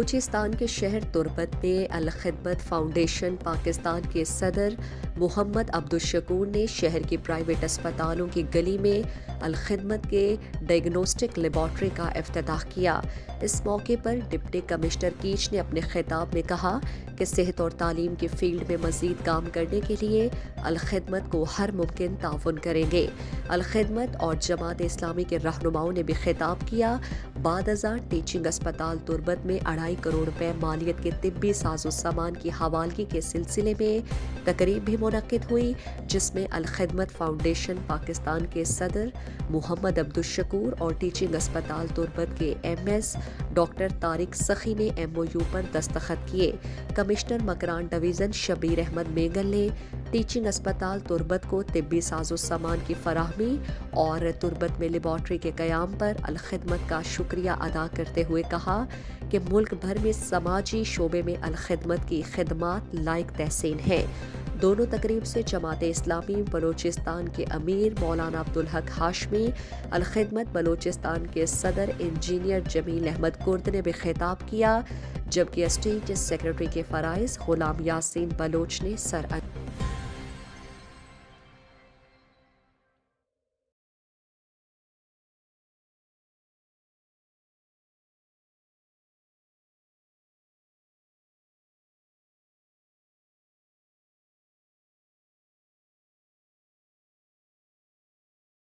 بلوچستان کے شہر تربت میں الخدمت فاؤنڈیشن پاکستان کے صدر محمد عبدالشکور نے شہر کی پرائیویٹ اسپتالوں کی گلی میں الخدمت کے ڈائگنوسٹک لیبارٹری کا افتتاح کیا۔ اس موقع پر ڈپٹی کمشنر کیچ نے اپنے خطاب میں کہا کہ صحت اور تعلیم کی فیلڈ میں مزید کام کرنے کے لیے الخدمت کو ہر ممکن تعاون کریں گے۔ الخدمت اور جماعت اسلامی کے رہنماؤں نے بھی خطاب کیا۔ بعد ازاں ٹیچنگ اسپتال تربت میں 2.5 کروڑ روپے مالیت کے طبی ساز و سامان کی حوالگی کے سلسلے میں تقریب بھی منعقد ہوئی، جس میں الخدمت فاؤنڈیشن پاکستان کے صدر محمد عبدالشکور اور ٹیچنگ اسپتال تربت کے ایم ایس ڈاکٹر طارق سخی نے ایم او یو پر دستخط کیے۔ کمشنر مکران ڈویژن شبیر احمد میگل نے ٹیچنگ اسپتال تربت کو طبی ساز و سامان کی فراہمی اور تربت میں لیبارٹری کے قیام پر الخدمت کا شکریہ ادا کرتے ہوئے کہا کہ ملک بھر میں سماجی شعبے میں الخدمت کی خدمات لائق تحسین ہیں۔ دونوں تقریب سے جماعت اسلامی بلوچستان کے امیر مولانا عبدالحق ہاشمی، الخدمت بلوچستان کے صدر انجینئر جمیل احمد کرد نے بھی خطاب کیا، جبکہ اسٹیٹ سیکرٹری کے فرائض غلام یاسین بلوچ نے سر